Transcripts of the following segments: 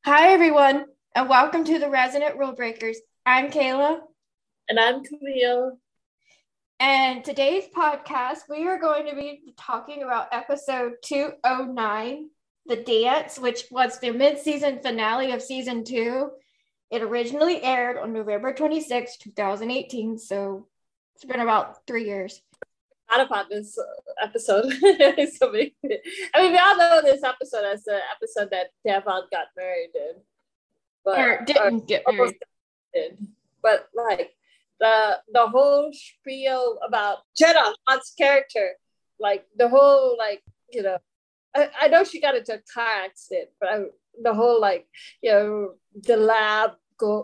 Hi, everyone, and welcome to the Resident Rulebreakers. I'm Kayla, And I'm Camille. and today's podcast, we are going to be talking about episode 209, The Dance, which was the mid-season finale of season 2. It originally aired on November 26, 2018, so it's been about 3 years. Not about this episode. We all know this episode as the episode that Devon got married in. Or didn't get married. But like the whole spiel about Jenna Hunt's character, like the whole I know she got into a car accident, but the whole the lab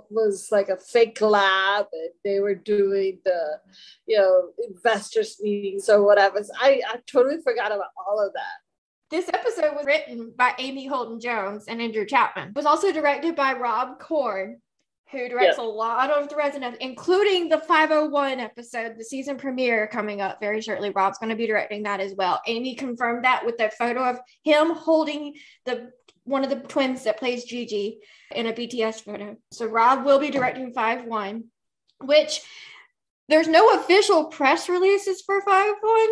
was like a fake lab, and they were doing the investors meetings or whatever. So I totally forgot about all of that. This episode was written by Holden Jones and Andrew Chapman. It was also directed by Rob Korn, who directs a lot of the Resident, including the 501 episode, the season premiere coming up very shortly. Rob's going to be directing that as well. Amy confirmed that with a photo of him holding one of the twins that plays Gigi in a BTS photo. So Rob will be directing 5-1, which there's no official press releases for 5-1.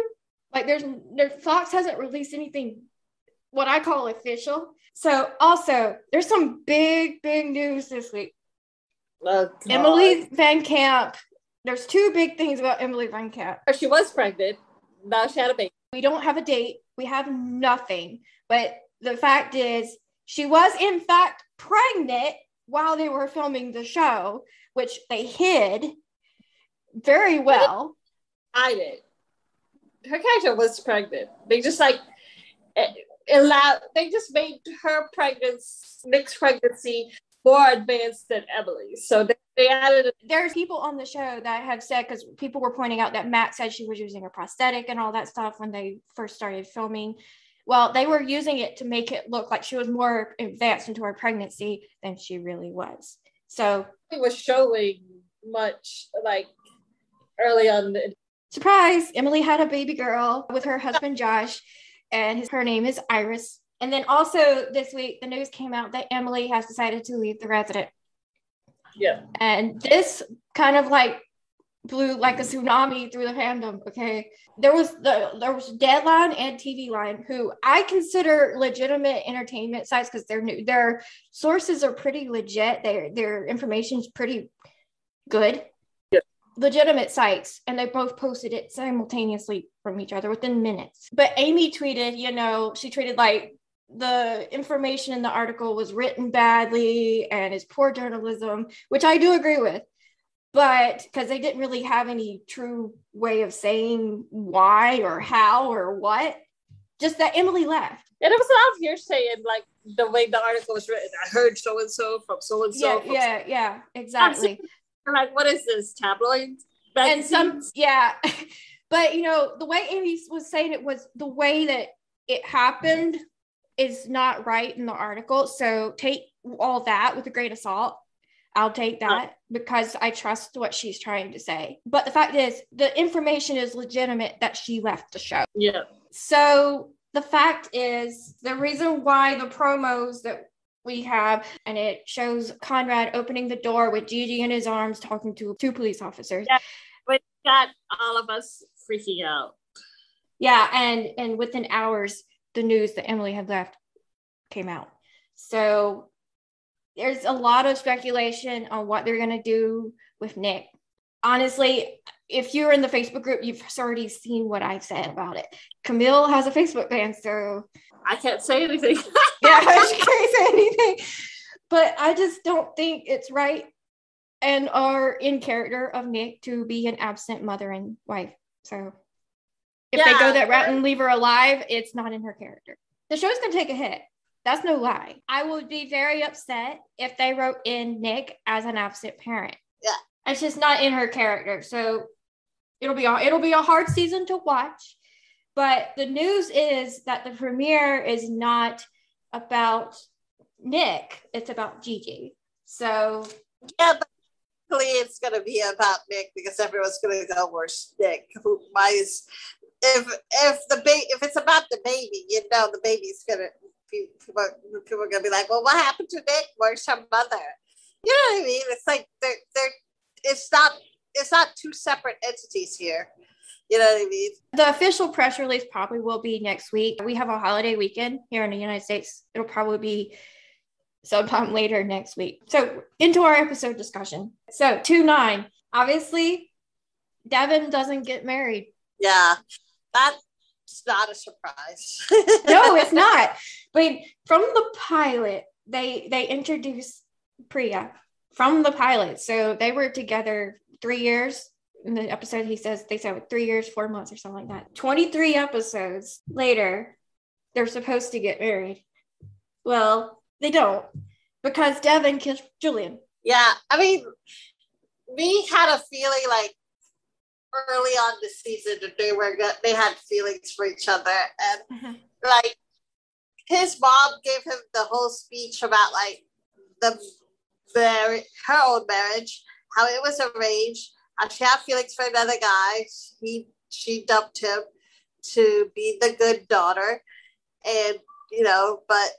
Like Fox hasn't released anything what I call official. So also there's some big news this week. Oh, Emily VanCamp. There's two big things about Emily VanCamp. She was pregnant. Now she had a baby. We don't have a date. We have nothing. But the fact is, she was in fact pregnant while they were filming the show, which they hid very well. I did. Her character was pregnant. They just they just made her mixed pregnancy more advanced than Emily. So they added There's people on the show that have said, because people were pointing out that Matt said she was using a prosthetic and all that stuff when they first started filming. Well, they were using it to make it look like she was more advanced into her pregnancy than she really was. So it was showing much early on. Surprise, Emily had a baby girl with her husband Josh, and her name is Iris. And then also this week, the news came out that Emily has decided to leave the Resident. Yeah. And this kind of blew like a tsunami through the fandom. Okay. There was Deadline and TV Line, who I consider legitimate entertainment sites because their sources are pretty legit. Their information is pretty good. Legitimate sites, and they both posted it simultaneously from each other within minutes. But Amy tweeted, she tweeted like the information in the article was written badly and is poor journalism, which I do agree with, but because they didn't really have any true way of saying why or how or what, just that Emily left. And it was a lot of hearsay and like the way the article was written. I heard so-and-so from so-and-so. Yeah, exactly. Like, what is this, tabloid? And but the way Amy was saying it was the way that it happened is not right in the article. So take all that with a grain of salt. I'll take that because I trust what she's trying to say. But the fact is, the information is legitimate that she left the show. Yeah. So the fact is, the reason why the promos that we have, and it shows Conrad opening the door with Gigi in his arms talking to two police officers. Yeah, but got all of us freaking out. Yeah, and within hours, the news that Emily had left came out. So there's a lot of speculation on what they're going to do with Nick. Honestly, if you're in the Facebook group, you've already seen what I've said about it. Camille has a Facebook fan, so I can't say anything. Yeah, she can't say anything. But I just don't think it's right and are in character of Nick to be an absent mother and wife. So if they go that route and leave her alive, it's not in her character. The show's going to take a hit. That's no lie. I would be very upset if they wrote in Nick as an absent parent. Yeah. It's just not in her character. So it'll be a hard season to watch. But the news is that the premiere is not about Nick. It's about Gigi. So yeah, but it's going to be about Nick because everyone's going to go, where's Nick? If it's about the baby, the baby's going to people are gonna be like, well, what happened to Nick? Where's her mother? You know what I mean? It's like it's not two separate entities here. You know what I mean? The official press release probably will be next week. We have a holiday weekend here in the United States. It'll probably be sometime later next week. So into our episode discussion. So 2-9, obviously Devon doesn't get married. Yeah, that's not a surprise. No, it's not. But from the pilot, they introduced Priya from the pilot. So they were together 3 years. In the episode, they said 3 years, 4 months or something like that. 23 episodes later, they're supposed to get married. Well, they don't, because Devon kissed Julian. Yeah, I mean, we had a feeling like early on the season that they had feelings for each other, and like his mom gave him the whole speech about like her own marriage, how it was arranged, how she had feelings for another guy. She dumped him to be the good daughter, and but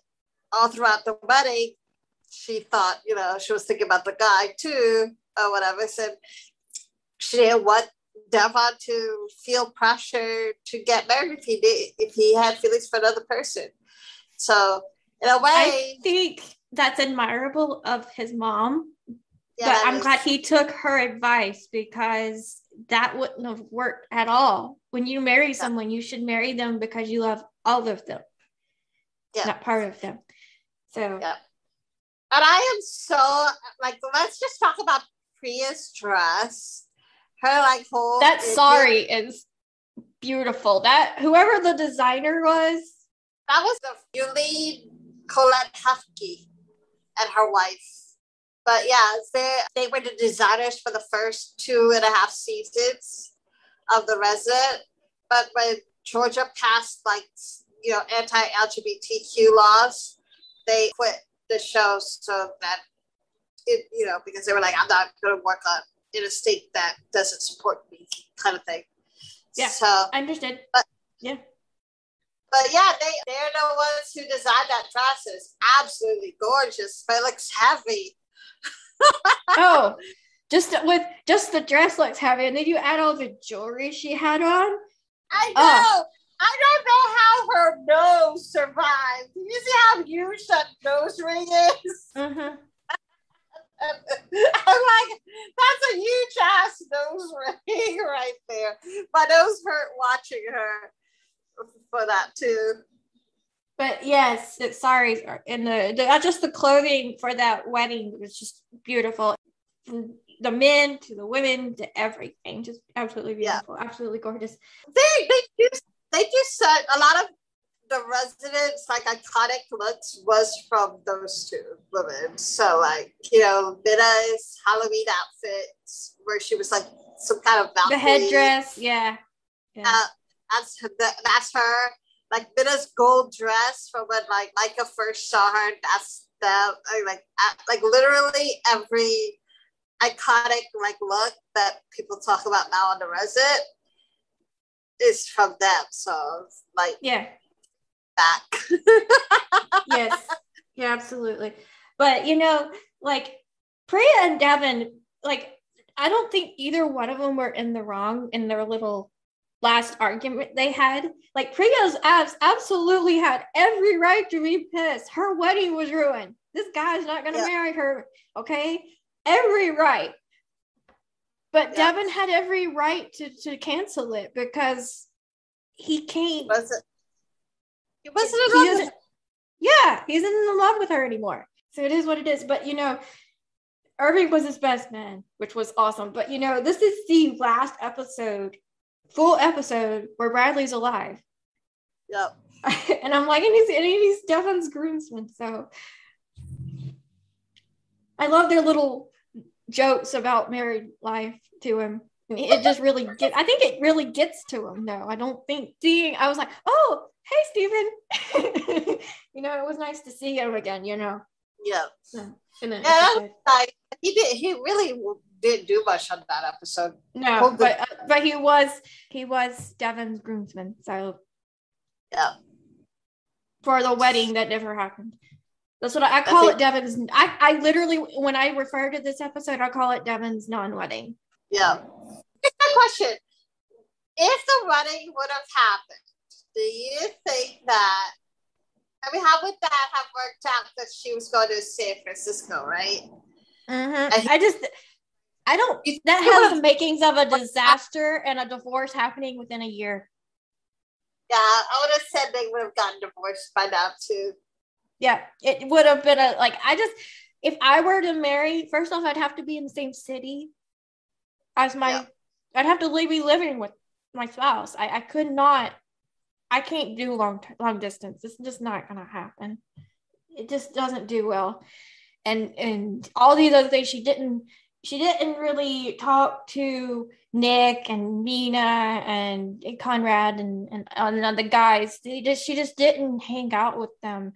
all throughout the wedding, she thought she was thinking about the guy too or whatever. So she didn't want Devon to feel pressure to get married if he had feelings for another person. So in a way, I think that's admirable of his mom. Yeah, but I'm glad he took her advice, because that wouldn't have worked at all. When you marry someone, you should marry them because you love all of them, not part of them. So, and I am so like, let's just talk about Priya's dress. Her like whole that sari is beautiful. That whoever the designer was, that was the Yuli Colette Hufke and her wife. But yeah, they were the designers for the first 2.5 seasons of The Resident. But when Georgia passed anti-LGBTQ laws, they quit the show so that because they were like, I'm not going to work in a state that doesn't support me, kind of thing. Yeah, so I understood. But yeah, they're the ones who designed that dress. It's absolutely gorgeous, but it looks heavy. Oh, just the dress looks heavy, and then you add all the jewelry she had on. I know. I don't know how her nose survived. Do you see how huge that nose ring is? Mm-hmm. I'm like, that's a huge ass nose ring right there. My nose hurt watching her for that too. But yes, the saris are in just the clothing for that wedding was just beautiful. From the men to the women to everything, just absolutely beautiful, absolutely gorgeous. They just said a lot of the Residents' like iconic looks was from those two women. So like Minna's Halloween outfits where she was like some kind of Valkyrie. The headdress, that's her. Like Minna's gold dress from when like Micah first saw her, that's them. Like literally every iconic like look that people talk about now on The Resident is from them. So like back. Yes, yeah, absolutely. But like Priya and Devon, like I don't think either one of them were in the wrong in their little last argument they had. Like Priya's absolutely had every right to be pissed. Her wedding was ruined. This guy's not going to marry her. Okay, every right. But Devon had every right to cancel it because he can't. He wasn't in love with her. Yeah, he isn't in love with her anymore. So it is what it is. But Irving was his best man, which was awesome. But this is the last full episode where Bradley's alive. Yep. And I'm like, and he's Devon's groomsman. So I love their little jokes about married life to him. It just really I think it really gets to him though. I don't think I was like, oh, hey Stephen. It was nice to see him again, Yeah. Episode. He really didn't do much on that episode. No, but he was Devon's groomsman. So for the wedding that never happened. That's what I call it. Devon's. I literally, when I refer to this episode, I call it Devon's non-wedding. Yeah. It's a question. If the wedding would have happened, do you think that? I mean, how would that have worked out? That she was going to San Francisco, right? Mm-hmm. I don't. That has the makings of a disaster and a divorce happening within a year. Yeah, I would have said they would have gotten divorced by now too. Yeah, it would have been if I were to marry, first off, I'd have to be in the same city as I'd have to be living with my spouse. I could not, I can't do long distance. It's just not going to happen. It just doesn't do well. And all these other things, she didn't really talk to Nick and Mina and Conrad and the guys. She just didn't hang out with them.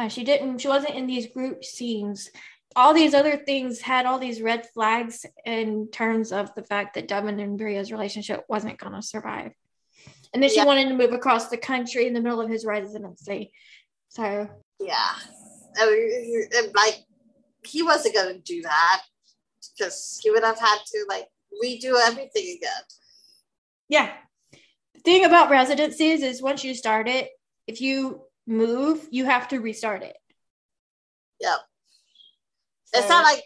She wasn't in these group scenes. All these other things had all these red flags in terms of the fact that Devon and Bria's relationship wasn't going to survive. And then she wanted to move across the country in the middle of his residency. So yeah, I mean, like he wasn't going to do that because he would have had to like redo everything again. Yeah. The thing about residencies is once you start it, if you move, you have to restart it. Yep. So, it's not like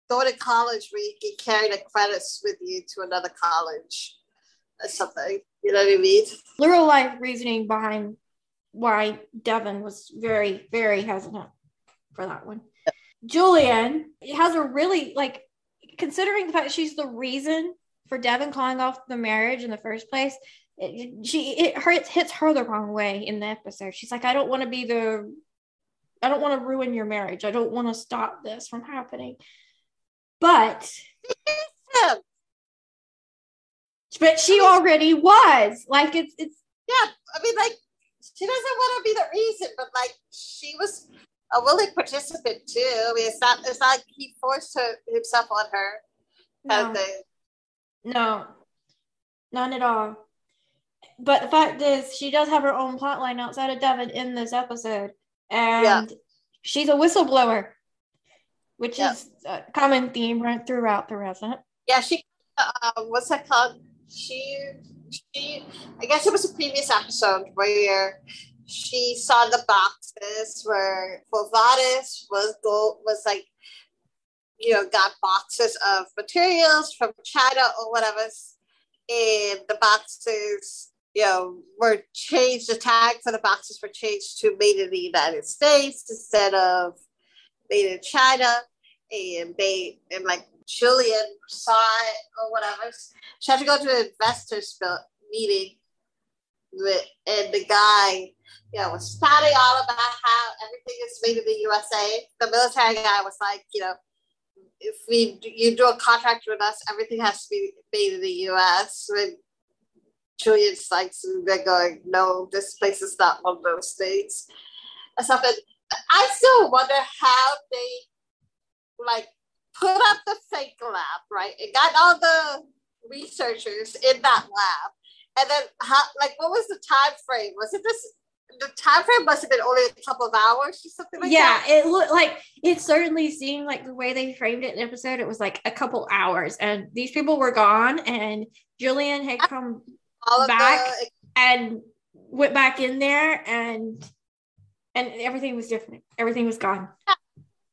going to college where you can carry the credits with you to another college or something. You know what I mean? Real life reasoning behind why Devon was very, very hesitant for that one. Yep. Julian has a really, considering the fact that she's the reason for Devon calling off the marriage in the first place, it hits her the wrong way in the episode. She's like, I don't want to ruin your marriage. I don't want to stop this from happening. But she already was. It's yeah, I mean, she doesn't want to be the reason, but she was a willing participant too. I mean, it's not like he forced himself on her kind of thing. No, none at all. But the fact is, she does have her own plotline outside of Devon in this episode. And she's a whistleblower, which is a common theme right throughout the Resident. Yeah, she, what's that called? She, I guess it was a previous episode where she saw the boxes where Fulvatis got boxes of materials from China or whatever. And the boxes, were changed, the tag for the boxes were changed to made in the United States instead of made in China. And Julian saw it or whatever. She had to go to an investors meeting and the guy, was spouting all about how everything is made in the USA. The military guy was like, if you do a contract with us, everything has to be made in the US. And Julian's they're going, no, this place is not one of those states. And stuff. And I still wonder how they put up the fake lab, right? And got all the researchers in that lab. And then what was the time frame? Was it the time frame must have been only a couple of hours or something like that? Yeah, it looked it certainly seemed like the way they framed it in the episode, it was a couple hours. And these people were gone and Julian had come back and went back in there and everything was different. Everything was gone.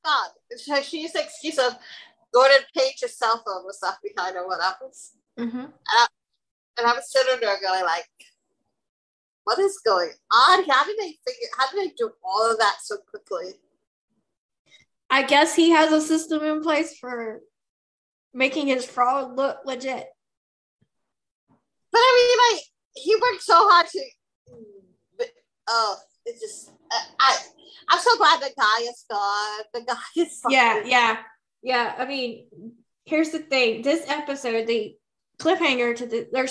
God. So she used the excuse of go to page your cell phone with stuff behind or whatever. Mm-hmm. And I was sitting there going what is going on? How did they do all of that so quickly? I guess he has a system in place for making his fraud look legit. But I mean, he worked so hard to. It's just I'm so glad the guy is gone. The guy is gone. Yeah. I mean, here's the thing. This episode, there's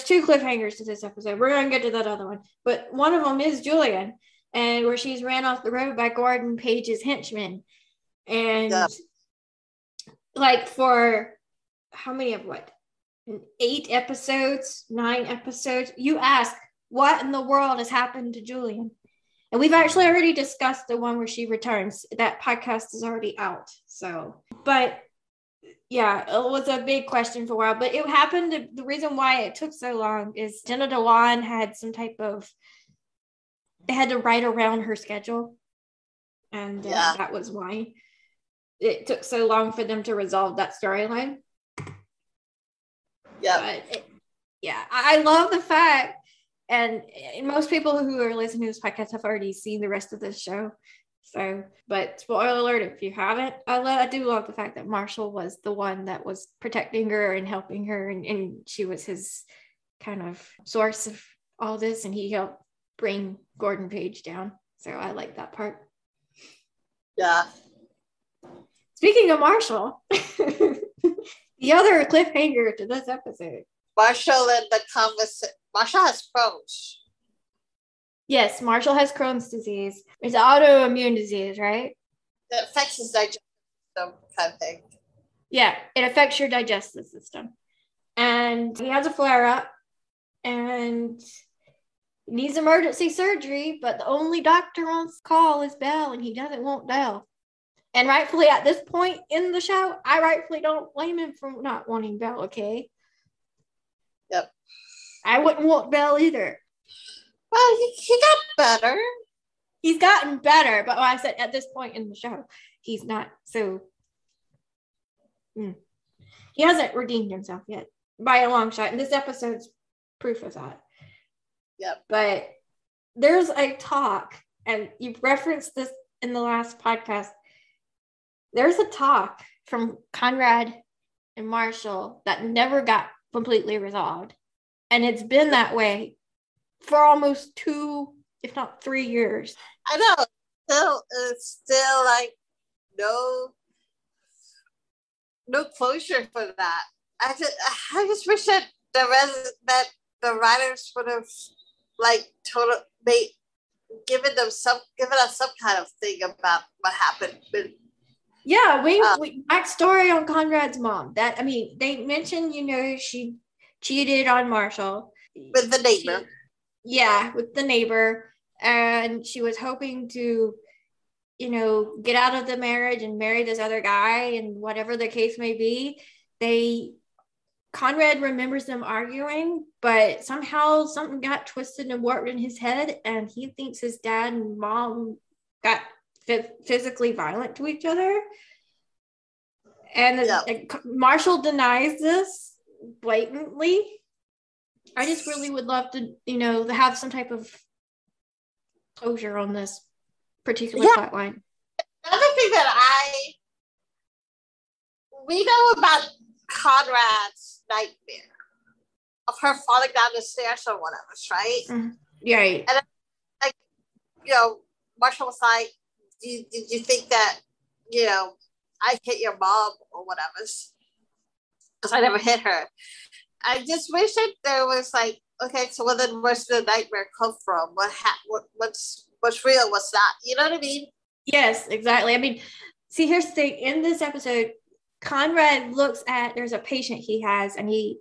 two cliffhangers to this episode. We're gonna get to that other one, but one of them is Julian, and where she's ran off the road by Gordon Page's henchmen, and for how many of 8 episodes, 9 episodes? You ask, what in the world has happened to Julian? And we've actually already discussed the one where she returns. That podcast is already out. So, but yeah, it was a big question for a while. But it happened. The reason why it took so long is Jenna Dewan had some type of, they had to write around her schedule. And that was why it took so long for them to resolve that storyline. Yeah. I love the fact, and most people who are listening to this podcast have already seen the rest of this show. So, but spoiler alert, if you haven't, I do love the fact that Marshall was the one that was protecting her and helping her, and she was his kind of source of all this, and he helped bring Gordon Page down. So I like that part. Yeah. Speaking of Marshall, the other cliffhanger to this episode. Marshall and the conversation. Marshall has Crohn's. Yes, Marshall has Crohn's disease. It's an autoimmune disease, right? It affects his digestive system, kind of thing. Yeah, it affects your digestive system. And he has a flare-up and needs emergency surgery, but the only doctor on call is Belle, and he doesn't want Belle. And rightfully, at this point in the show, I rightfully don't blame him for not wanting Belle, okay? Yep. I wouldn't want Belle either. Well, he got better. He's gotten better, but like I said, at this point in the show, he's not so... He hasn't redeemed himself yet, by a long shot. And this episode's proof of that. Yep. But there's a talk, and you referenced this in the last podcast. There's a talk from Conrad and Marshall that never got completely resolved. And it's been that way for almost 2, if not 3 years. I know. It's still like no closure for that. I just wish that the writers would have given us some kind of thing about what happened. Yeah, we backstory on Conrad's mom. They mentioned, she cheated on Marshall with the neighbor. With the neighbor, and she was hoping to, get out of the marriage and marry this other guy, and whatever the case may be. Conrad remembers them arguing, but somehow something got twisted and warped in his head, and he thinks his dad and mom got physically violent to each other. And Marshall denies this blatantly. I just really would love to, have some type of closure on this particular plotline. Another thing that we know about Conrad's nightmare of her falling down the stairs or whatever, right? Mm-hmm. Yeah. And Marshall was like, did you think that, I hit your mom or whatever? Because I never hit her. I just wish that there was okay, so then where's the nightmare come from? What's real, what's not? You know what I mean? Yes, exactly. See, here's the thing. In this episode, Conrad there's a patient he has, and he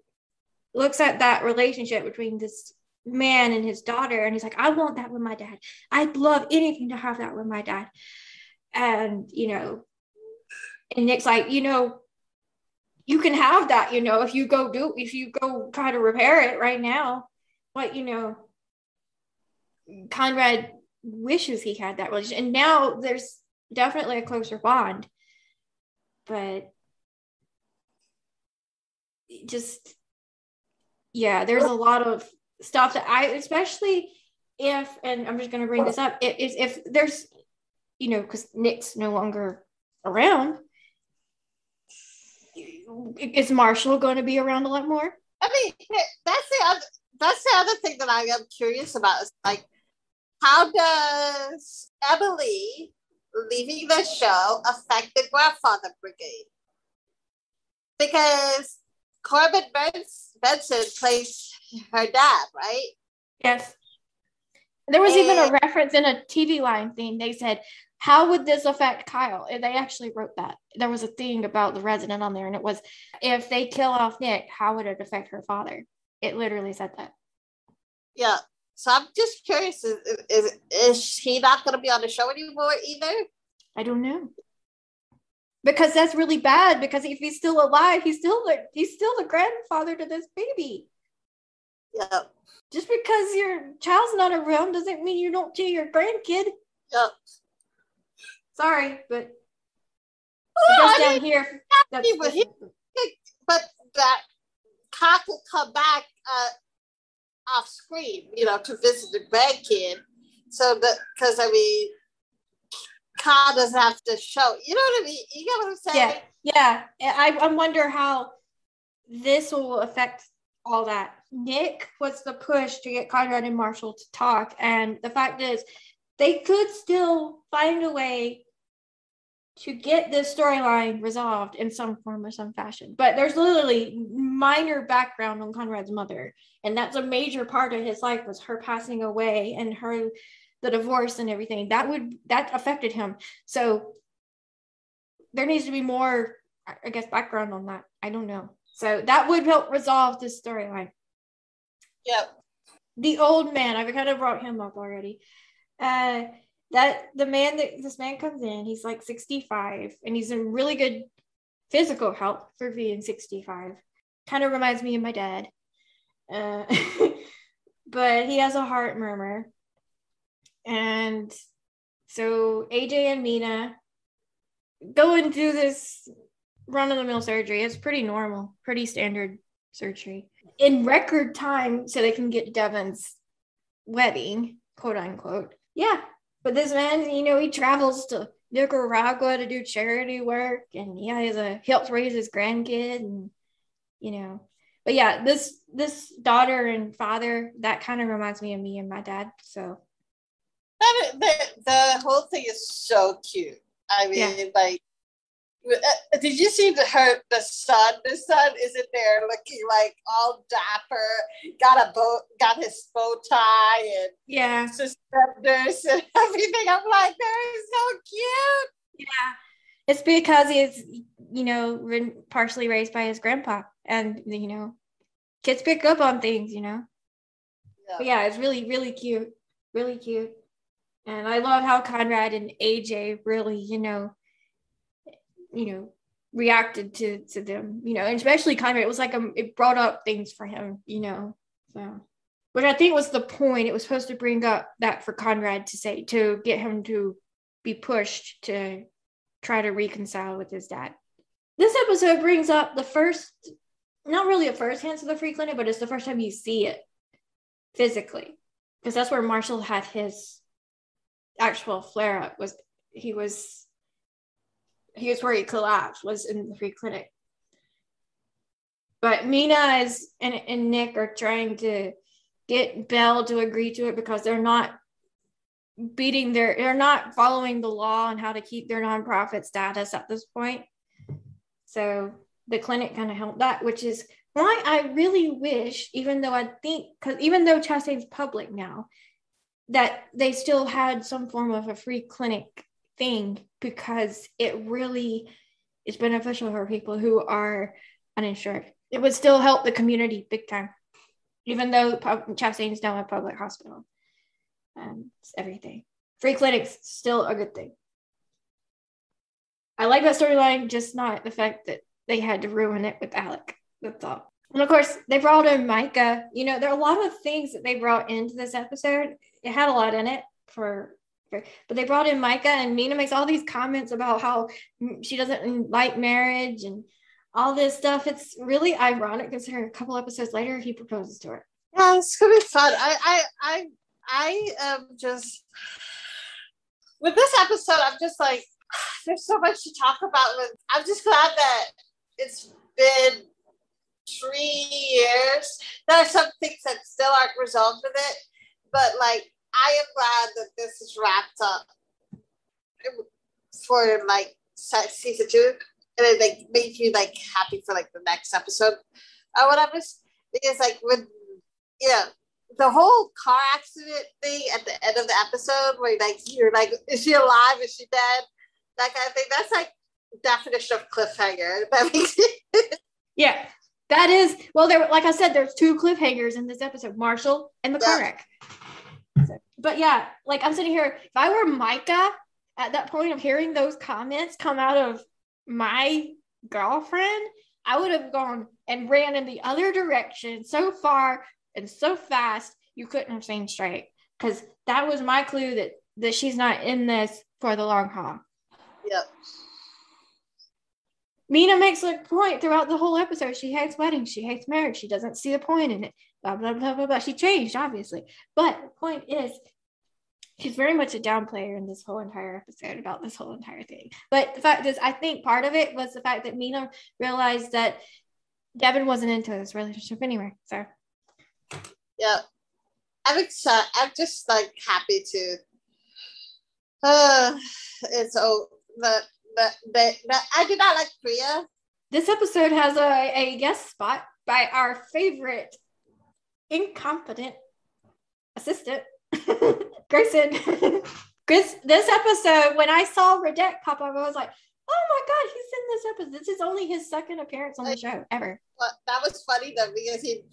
looks at that relationship between this man and his daughter, and he's like, I want that with my dad. I'd love anything to have that with my dad. And, and Nick's like, you can have that, if you go try to repair it right now. But, Conrad wishes he had that relationship. And now there's definitely a closer bond. But just, there's a lot of stuff that especially if, and I'm just going to bring this up, if there's, because Nick's no longer around, is Marshall going to be around a lot more? That's the other thing that I am curious about is how does Emily leaving the show affect the grandfather brigade? Because Corbin Benson plays her dad, right? Yes. There was even a reference in a TV line thing. They said, how would this affect Kyle? And they actually wrote that. There was a thing about the resident on there, and it was, if they kill off Nick, how would it affect her father? It literally said that. Yeah. So I'm just curious, is he not going to be on the show anymore either? I don't know. Because that's really bad, because if he's still alive, he's still the grandfather to this baby. Yeah. Just because your child's not around doesn't mean you don't do your grandkid. Yeah. Sorry, but well, down here. But that Kyle could come back off screen, to visit the grandkid. So because Kyle doesn't have to show. You know what I mean? You get what I'm saying? Yeah. I wonder how this will affect all that. Nick was the push to get Conrad and Marshall to talk, and the fact is, they could still find a way to get this storyline resolved in some form or some fashion. But there's literally minor background on Conrad's mother, and that's a major part of his life, was her passing away and the divorce and everything. That affected him. So there needs to be more, I guess, background on that. I don't know. So that would help resolve this storyline. Yep. The old man, I've kind of brought him up already. This man comes in, he's like 65, and he's in really good physical health for being 65. Kind of reminds me of my dad. But he has a heart murmur. And so AJ and Mina go and do this run-of-the-mill surgery. It's pretty normal, pretty standard surgery. In record time, so they can get Devon's wedding, quote unquote. Yeah. But this man, he travels to Nicaragua to do charity work, and he helps raise his grandkid, and But yeah, this daughter and father, that kind of reminds me of me and my dad. So the whole thing is so cute. I mean, did you see the son? The son is in there looking like all dapper, got his bow tie and suspenders and everything. I'm like, they're so cute. Yeah, it's because he's been partially raised by his grandpa, and kids pick up on things. But yeah, it's really, really cute, really cute. And I love how Conrad and AJ really, reacted to them, and especially Conrad. It was like it brought up things for him, so, which I think was the point. It was supposed to bring up that for Conrad to get him to be pushed to try to reconcile with his dad. This episode brings up not really a first hand to the free clinic, but it's the first time you see it physically, because that's where Marshall had his actual flare up. He was where he collapsed, was in the free clinic. But Mina and Nick are trying to get Belle to agree to it, because they're not following the law on how to keep their nonprofit status at this point. So the clinic kind of helped that, which is why I really wish, even though Chastain's public now, that they still had some form of a free clinic thing, because it really is beneficial for people who are uninsured. It would still help the community big time, even though Chastain's now a public hospital. It's everything. Free clinic's still a good thing. I like that storyline, just not the fact that they had to ruin it with Alec. That's all. And of course, they brought in Micah. There are a lot of things that they brought into this episode. It had a lot in it but they brought in Micah, and Mina makes all these comments about how she doesn't like marriage and all this stuff. It's really ironic, considering a couple episodes later he proposes to her. Yeah, it's gonna be fun. I am just, with this episode, I'm just like, there's so much to talk about. I'm just glad that it's been 3 years. There are some things that still aren't resolved with it, but I am glad that this is wrapped up for season 2, and it made you happy for the next episode or whatever. Because when the whole car accident thing at the end of the episode, where you're is she alive? Is she dead? That kind of thing. That's definition of cliffhanger. That makes it. Yeah, that is. Well, like I said, there's 2 cliffhangers in this episode: Marshall and the car wreck. But yeah, like I'm sitting here, if I were Micah at that point of hearing those comments come out of my girlfriend, I would have gone and ran in the other direction so far and so fast you couldn't have seen straight, because that was my clue that she's not in this for the long haul. Yep. Mina makes a point throughout the whole episode. She hates weddings. She hates marriage. She doesn't see the point in it. Blah, blah, blah, blah, blah. She changed, obviously. But the point is, she's very much a downplayer in this whole entire episode about this whole entire thing. But the fact is, I think part of it was the fact that Mina realized that Devon wasn't into this relationship anyway. So, yeah, I'm excited. I'm just like happy to. It's but I did not like Priya. This episode has a guest spot by our favorite incompetent assistant, Grayson. This episode, when I saw Redette pop up, I was like, oh my God, he's in this episode. This is only his second appearance on the show ever. Well, that was funny though, because he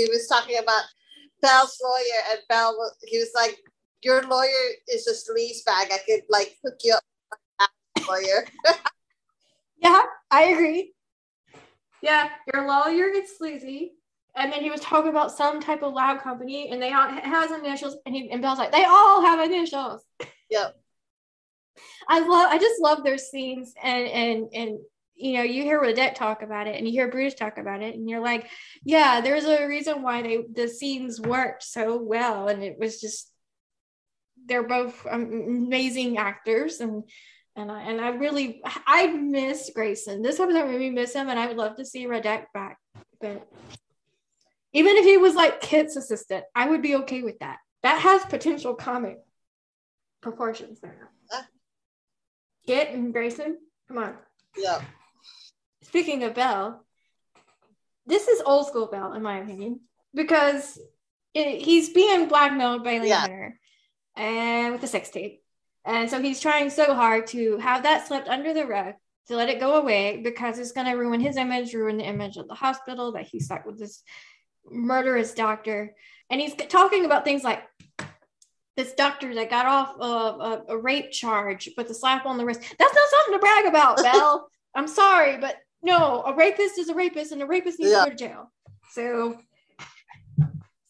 was talking about Belle's lawyer, and he was like, your lawyer is a sleaze bag. I could like hook you up with my lawyer. Yeah, I agree. Yeah, your lawyer is sleazy. And then he was talking about some type of lab company, and they all has initials, and Belle's like, they all have initials. Yep. I just love their scenes, and you know, you hear Redette talk about it, and you hear Bruce talk about it, and you're like, yeah, there's a reason why the scenes worked so well, and it was just, they're both amazing actors, and I miss Grayson. This episode made me miss him, and I would love to see Redette back, but even if he was like Kit's assistant, I would be okay with that. That has potential comic proportions there. Kit and Grayson, come on. Yeah. Speaking of Belle, this is old school Belle, in my opinion, because he's being blackmailed by Hunter and with the sex tape. And so he's trying so hard to have that swept under the rug, to let it go away, because it's going to ruin his image, ruin the image of the hospital, that he's stuck with this murderous doctor. And he's talking about things like this doctor that got off of a rape charge with a slap on the wrist. That's not something to brag about, Belle. I'm sorry, but no, a rapist is a rapist, and a rapist needs to go to jail. So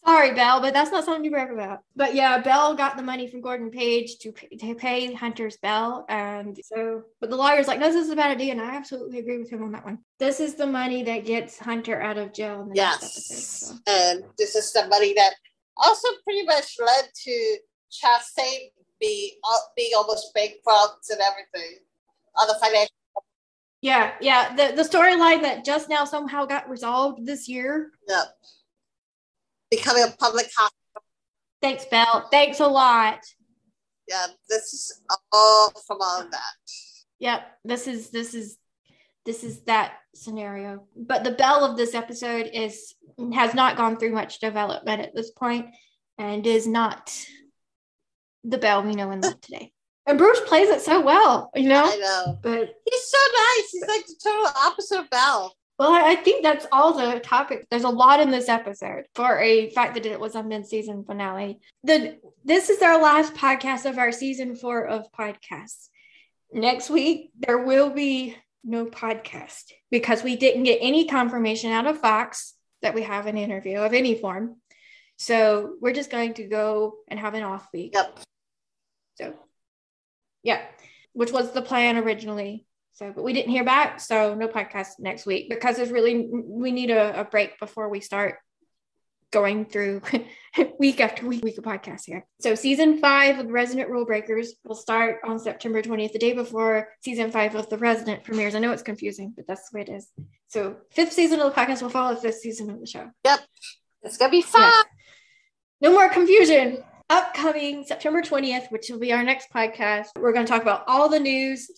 sorry, Belle, but that's not something to brag about. But yeah, Belle got the money from Gordon Page to pay Hunter's Belle. And so, but the lawyer's like, no, this is a bad idea. And I absolutely agree with him on that one. This is the money that gets Hunter out of jail in the next episode. So. And this is the money that also pretty much led to Chastain being almost bankrupt and everything on the financial. Yeah. The storyline that just now somehow got resolved this year. Yep. Becoming a public hospital. Thanks, Belle. Thanks a lot. Yeah, this is all from all of that. Yep, this is that scenario. But the Belle of this episode has not gone through much development at this point, and is not the Belle we know and love today. And Bruce plays it so well, you know? I know. But he's so nice. He's like the total opposite of Belle. Well, I think that's all the topic. There's a lot in this episode for a fact that it was a mid-season finale. This is our last podcast of our season 4 of podcasts. Next week, there will be no podcast because we didn't get any confirmation out of Fox that we have an interview of any form. So we're just going to go and have an off week. Yep. So, yeah, which was the plan originally. So, but we didn't hear back, so no podcast next week, because we need a break before we start going through week after week of podcasts here. So season 5 of Resident Rulebreakers will start on September 20th, the day before season 5 of The Resident premieres. I know it's confusing, but that's the way it is. So 5th season of the podcast will follow the 5th season of the show. Yep. It's going to be fun. Yes. No more confusion. Upcoming September 20th, which will be our next podcast, we're going to talk about all the news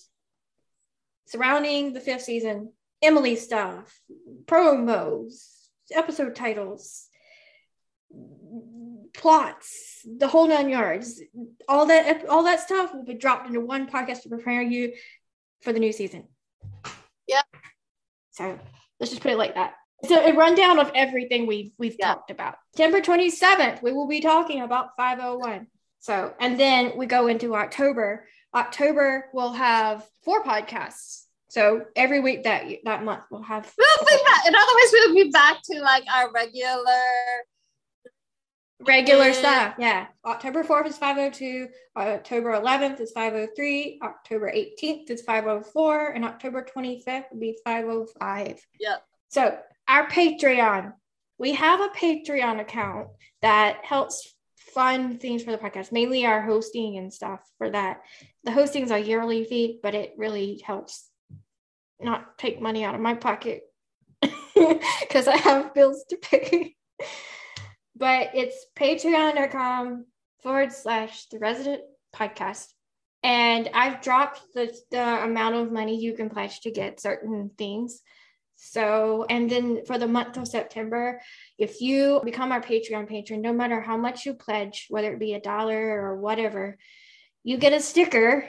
surrounding the 5th season, Emily stuff, promos, episode titles, plots, the whole 9 yards. All that stuff will be dropped into one podcast to prepare you for the new season. Yeah. So let's just put it like that. So a rundown of everything we've talked about. September 27th, we will be talking about 501. So, and then we go into October. October will have 4 podcasts. So every week that month we'll have. We'll be back. In other words, we'll be back to like our regular stuff. Yeah. October 4th is 502. October 11th is 503. October 18th is 504. And October 25th will be 505. Yep. So our Patreon. We have a Patreon account that helps fund things for the podcast, mainly our hosting and stuff for that. The hosting is a yearly fee, but it really helps not take money out of my pocket because I have bills to pay. But it's patreon.com/the Resident Podcast. And I've dropped the amount of money you can pledge to get certain things. So, and then for the month of September, if you become our Patreon patron, no matter how much you pledge, whether it be $1 or whatever, you get a sticker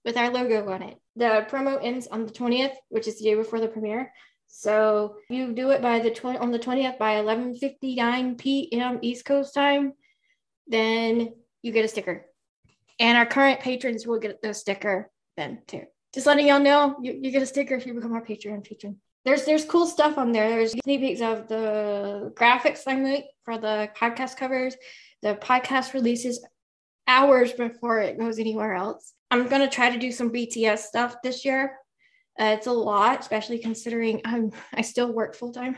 with our logo on it. The promo ends on the 20th, which is the day before the premiere. So you do it by on the 20th by 11:59 p.m. East Coast time, then you get a sticker. And our current patrons will get the sticker then too. Just letting y'all know, you get a sticker if you become our Patreon patron. There's cool stuff on there. There's sneak peeks of the graphics I make for the podcast covers. The podcast releases hours before it goes anywhere else. I'm going to try to do some BTS stuff this year. It's a lot, especially considering I still work full time,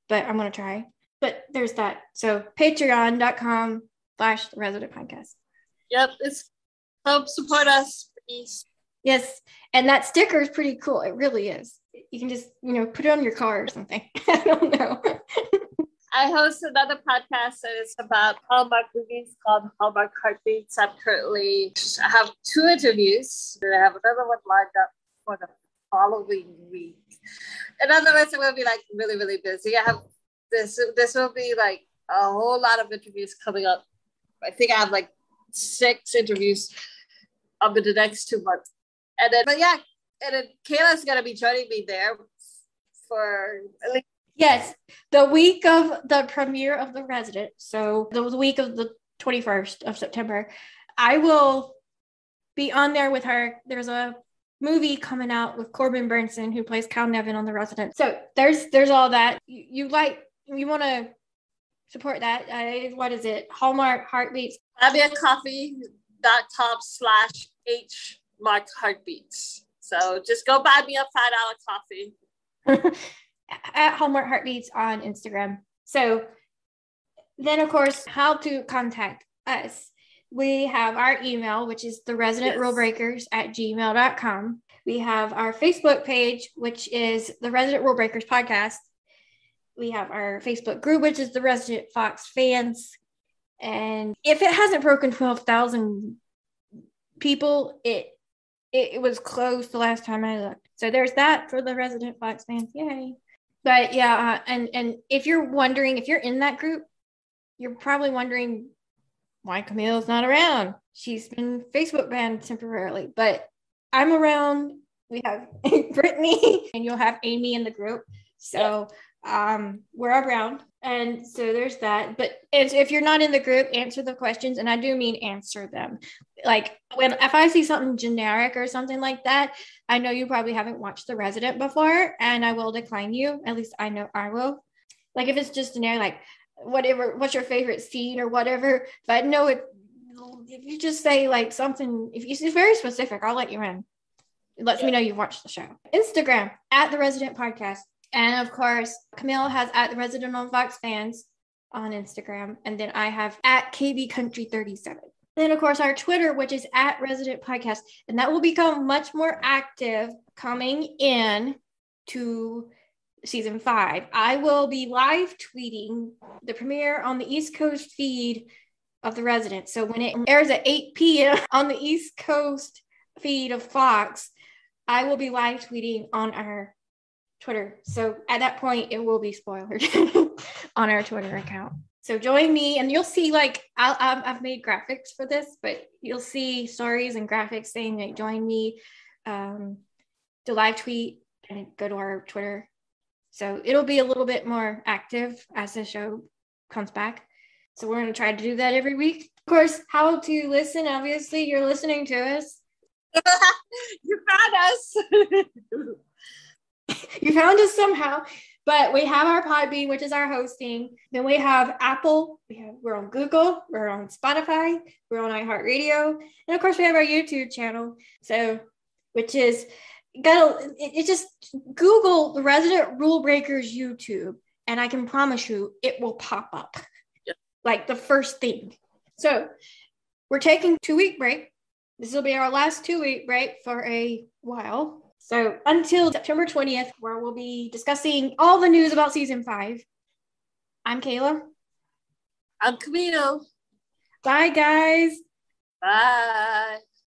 but I'm going to try. But there's that. So patreon.com/the Resident Podcast. Yep. It's help support us, please. Yes. And that sticker is pretty cool. It really is. You can just, put it on your car or something. I don't know. I host another podcast that is about Hallmark movies called Hallmark Heartbeats. I have 2 interviews, and I have another one lined up for the following week. In other words, it will be like really, really busy. I have this will be like a whole lot of interviews coming up. I think I have like 6 interviews over the next 2 months. And then Kayla's going to be joining me there for at least. Yes, the week of the premiere of The Resident. So the week of the 21st of September, I will be on there with her. There's a movie coming out with Corbin Burnson, who plays Cal Nevin on The Resident. So there's all that. You want to support that. What is it? Hallmark Heartbeats. buymeacoffee.com/HmarkHeartbeats. So just go buy me a $5 coffee. At Hallmark Heartbeats on Instagram. So then, of course, how to contact us. We have our email, which is the Resident Rulebreakers @gmail.com. We have our Facebook page, which is the Resident Rulebreakers Podcast. We have our Facebook group, which is the Resident Fox Fans. And if it hasn't broken 12,000 people, it was closed the last time I looked. So there's that for the Resident Fox Fans. Yay. But yeah, and if you're wondering, if you're in that group, you're probably wondering why Camille's not around. She's been Facebook banned temporarily, but I'm around. We have Brittany, and you'll have Amy in the group. So we're around. And so there's that. But if you're not in the group, answer the questions. And I do mean answer them. Like if I see something generic or something like that, I know you probably haven't watched The Resident before, and I will decline you. At least I know I will. Like if it's just generic, like whatever, what's your favorite scene or whatever. But I know if you just say like something, if it's very specific, I'll let you in. It lets me know you've watched the show. Instagram @the Resident Podcast. And of course, Camille has @the Resident on Fox Fans on Instagram. And then I have @KBCountry37. Then of course our Twitter, which is @Resident Podcast. And that will become much more active coming in to season 5. I will be live tweeting the premiere on the East Coast feed of The Resident. So when it airs at 8 p.m. on the East Coast feed of Fox, I will be live tweeting on our Twitter. So at that point, it will be spoiled on our Twitter account. So join me, and you'll see like I've made graphics for this, but you'll see stories and graphics saying like join me to live tweet and go to our Twitter. So it'll be a little bit more active as the show comes back. So we're going to try to do that every week. Of course, how to listen. Obviously, you're listening to us. You found us. You found us somehow. But we have our Podbean, which is our hosting. Then we have Apple. We're on Google. We're on Spotify. We're on iHeartRadio. And of course, we have our YouTube channel. So, which is, it just Google the Resident Rulebreakers YouTube. And I can promise you, it will pop up. Yep. Like the first thing. So, we're taking 2-week break. This will be our last 2-week break for a while. So until September 20th, where we'll be discussing all the news about season 5. I'm Kayla. I'm Camille. Bye, guys. Bye.